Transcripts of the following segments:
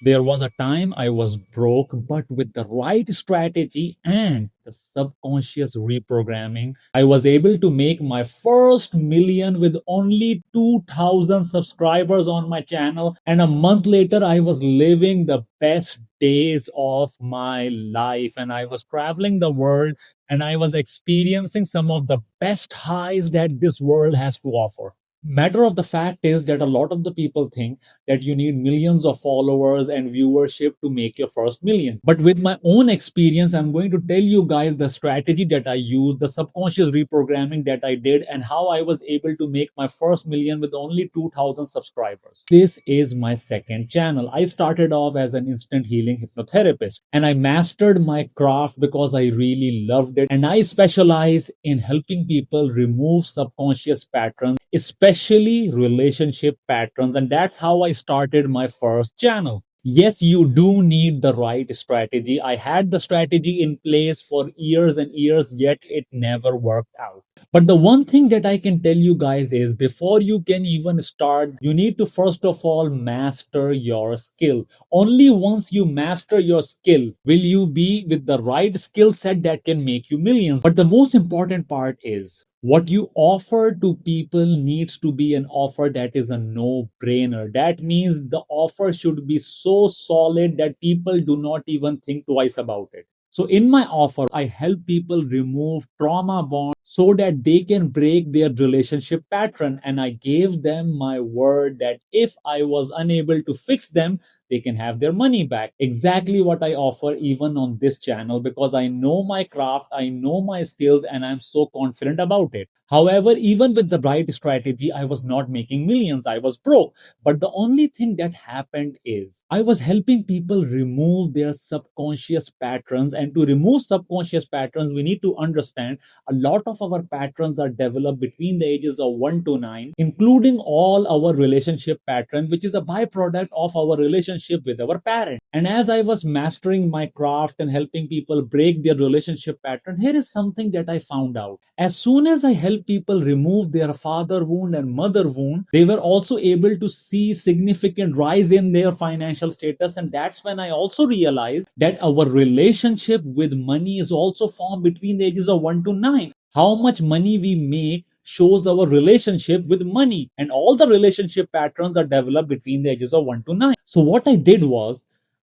There was a time I was broke, but with the right strategy and the subconscious reprogramming, I was able to make my first million with only 2,000 subscribers on my channel. And a month later, I was living the best days of my life. And I was traveling the world and I was experiencing some of the best highs that this world has to offer. Matter of the fact is that a lot of the people think that you need millions of followers and viewership to make your first million. But with my own experience, I'm going to tell you guys the strategy that I used, the subconscious reprogramming that I did, and how I was able to make my first million with only 2,000 subscribers. This is my second channel. I started off as an instant healing hypnotherapist and I mastered my craft because I really loved it. And I specialize in helping people remove subconscious patterns, especially relationship patterns. And that's how I started my first channel. Yes, you do need the right strategy. I had the strategy in place for years and years, yet it never worked out. But the one thing that I can tell you guys is before you can even start, you need to first of all master your skill. Only once you master your skill will you be with the right skill set that can make you millions. But the most important part is what you offer to people needs to be an offer that is a no-brainer. That means the offer should be so solid that people do not even think twice about it. So in my offer, I help people remove trauma bonds so that they can break their relationship pattern. And I gave them my word that if I was unable to fix them, they can have their money back. Exactly what I offer even on this channel because I know my craft, I know my skills, and I'm so confident about it. However, even with the right strategy, I was not making millions. I was broke. But the only thing that happened is I was helping people remove their subconscious patterns. And to remove subconscious patterns, we need to understand a lot of our patterns are developed between the ages of 1 to 9, including all our relationship pattern, which is a byproduct of our relationship with our parents. And as I was mastering my craft and helping people break their relationship pattern, here is something that I found out. As soon as I helped people remove their father wound and mother wound, they were also able to see significant rise in their financial status. And that's when I also realized that our relationship with money is also formed between the ages of 1 to 9. How much money we make shows our relationship with money, and all the relationship patterns are developed between the ages of 1 to 9. So what I did was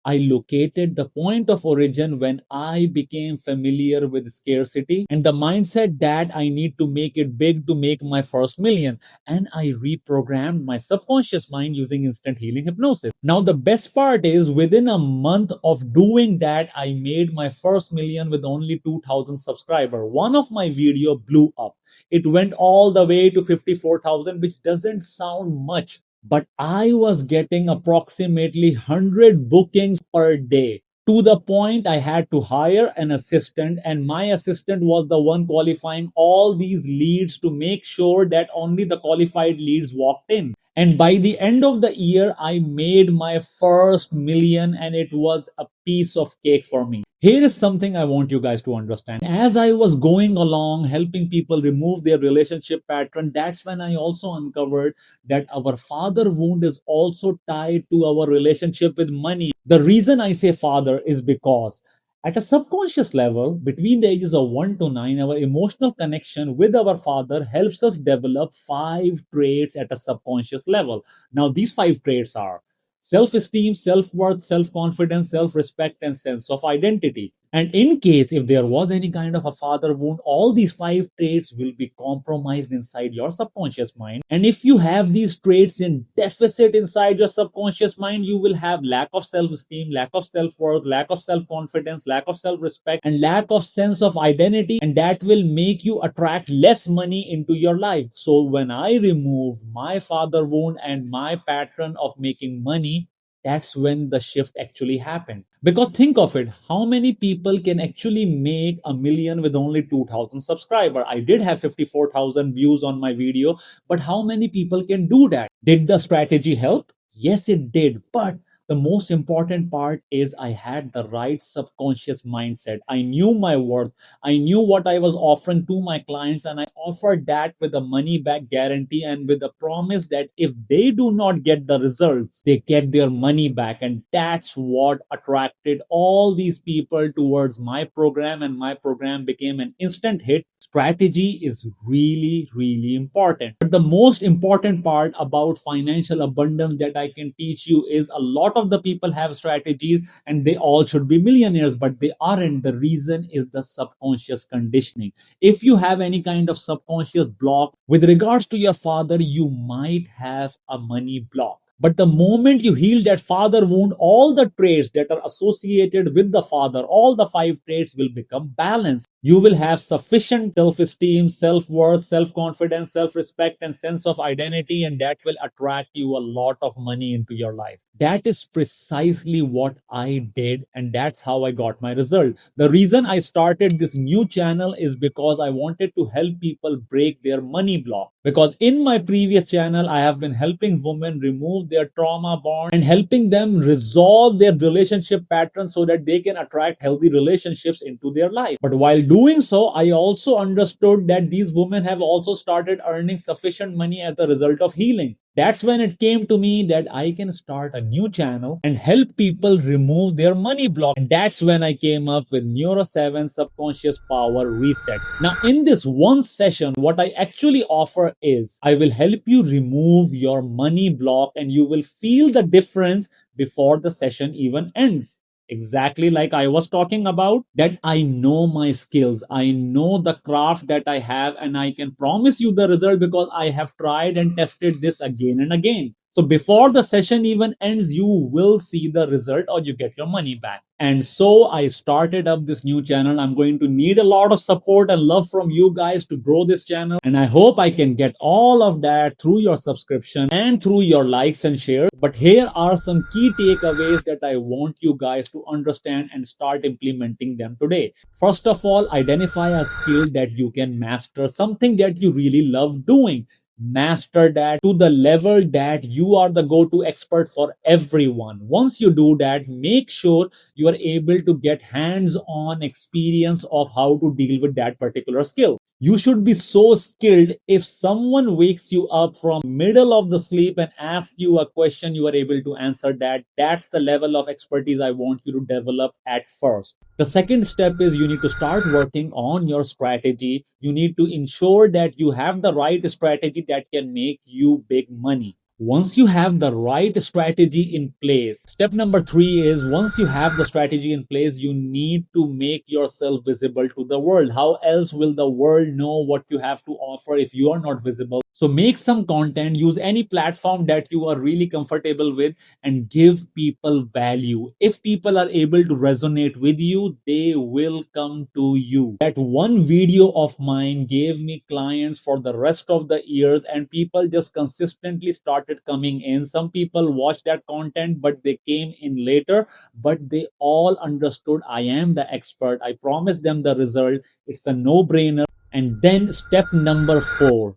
I located the point of origin when I became familiar with scarcity and the mindset that I need to make it big to make my first million. And I reprogrammed my subconscious mind using instant healing hypnosis. Now, the best part is within a month of doing that, I made my first million with only 2,000 subscribers. One of my video blew up. It went all the way to 54,000, which doesn't sound much. But I was getting approximately 100 bookings per day to the point I had to hire an assistant, and my assistant was the one qualifying all these leads to make sure that only the qualified leads walked in. And by the end of the year, I made my first million and it was a piece of cake for me. Here is something I want you guys to understand. As I was going along helping people remove their relationship pattern, that's when I also uncovered that our father wound is also tied to our relationship with money. The reason I say father is because at a subconscious level, between the ages of 1 to 9, our emotional connection with our father helps us develop 5 traits at a subconscious level. Now, these 5 traits are self-esteem, self-worth, self-confidence, self-respect, and sense of identity. And in case if there was any kind of a father wound, all these 5 traits will be compromised inside your subconscious mind. And if you have these traits in deficit inside your subconscious mind, you will have lack of self-esteem, lack of self-worth, lack of self-confidence, lack of self-respect, and lack of sense of identity. And that will make you attract less money into your life. So when I removed my father wound and my pattern of making money, that's when the shift actually happened. Because think of it, how many people can actually make a million with only 2,000 subscribers? I did have 54,000 views on my video, but how many people can do that? Did the strategy help? Yes, it did. But The most important part is I had the right subconscious mindset. I knew my worth. I knew what I was offering to my clients, and I offered that with a money back guarantee and with a promise that if they do not get the results, they get their money back. And that's what attracted all these people towards my program, and my program became an instant hit. Strategy is really, really important. But the most important part about financial abundance that I can teach you is a lot of the people have strategies and they all should be millionaires, but they aren't. The reason is the subconscious conditioning. If you have any kind of subconscious block with regards to your father, you might have a money block. But the moment you heal that father wound, all the traits that are associated with the father, all the five traits will become balanced. You will have sufficient self-esteem, self-worth, self-confidence, self-respect, and sense of identity, and that will attract you a lot of money into your life. That is precisely what I did, and that's how I got my result. The reason I started this new channel is because I wanted to help people break their money block. Because in my previous channel, I have been helping women remove their trauma bond and helping them resolve their relationship patterns so that they can attract healthy relationships into their life. But while doing so, I also understood that these women have also started earning sufficient money as a result of healing. That's when it came to me that I can start a new channel and help people remove their money block. And that's when I came up with Neuro 7 Subconscious Power Reset. Now, in this one session, what I actually offer is I will help you remove your money block and you will feel the difference before the session even ends. Exactly like I was talking about, that I know my skills, I know the craft that I have, and I can promise you the result because I have tried and tested this again and again. So before the session even ends, you will see the result or you get your money back. And so I started up this new channel. I'm going to need a lot of support and love from you guys to grow this channel. And I hope I can get all of that through your subscription and through your likes and shares. But here are some key takeaways that I want you guys to understand and start implementing them today. First of all, identify a skill that you can master, something that you really love doing. Master that to the level that you are the go-to expert for everyone. Once you do that, make sure you are able to get hands-on experience of how to deal with that particular skill. You should be so skilled if someone wakes you up from middle of the sleep and asks you a question, you are able to answer that. That's the level of expertise I want you to develop at first. The second step is you need to start working on your strategy. You need to ensure that you have the right strategy that can make you big money. Once you have the right strategy in place, step number 3 is once you have the strategy in place, you need to make yourself visible to the world. How else will the world know what you have to offer if you are not visible? So make some content, use any platform that you are really comfortable with and give people value. If people are able to resonate with you, they will come to you. That one video of mine gave me clients for the rest of the years and people just consistently started coming in. Some people watched that content, but they came in later, but they all understood I am the expert. I promised them the result. It's a no-brainer. And then step number 4.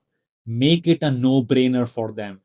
Make it a no-brainer for them.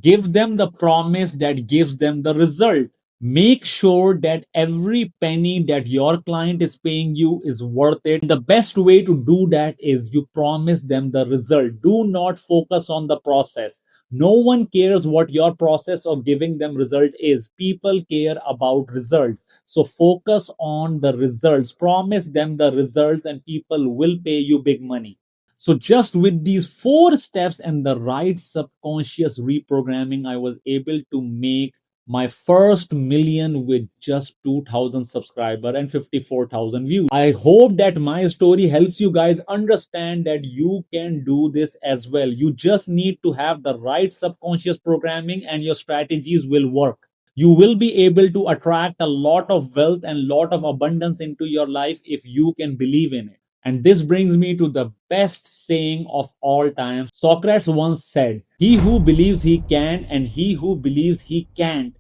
Give them the promise that gives them the result. Make sure that every penny that your client is paying you is worth it. The best way to do that is you promise them the result. Do not focus on the process. No one cares what your process of giving them result is. People care about results. So focus on the results. Promise them the results and people will pay you big money. So just with these 4 steps and the right subconscious reprogramming, I was able to make my first million with just 2,000 subscribers and 54,000 views. I hope that my story helps you guys understand that you can do this as well. You just need to have the right subconscious programming and your strategies will work. You will be able to attract a lot of wealth and lot of abundance into your life if you can believe in it. And this brings me to the best saying of all time. Socrates once said, "He who believes he can and he who believes he can't,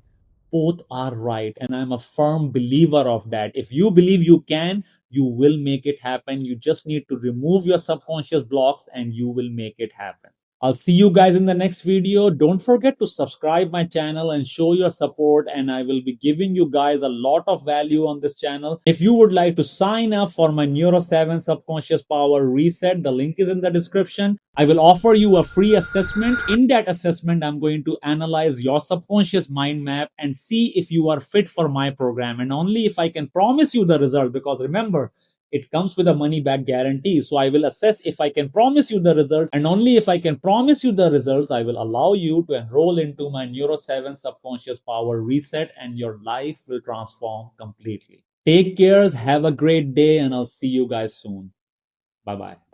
both are right." And I'm a firm believer of that. If you believe you can, you will make it happen. You just need to remove your subconscious blocks and you will make it happen. I'll see you guys in the next video. Don't forget to subscribe my channel and show your support, and I will be giving you guys a lot of value on this channel. If you would like to sign up for my Neuro 7 Subconscious Power Reset, the link is in the description. I will offer you a free assessment. In that assessment, I'm going to analyze your subconscious mind map and see if you are fit for my program. And only if I can promise you the result, because remember, it comes with a money back guarantee. So I will assess if I can promise you the results, and only if I can promise you the results, I will allow you to enroll into my Neuro 7 Subconscious Power Reset, and your life will transform completely. Take care, have a great day, and I'll see you guys soon. Bye bye.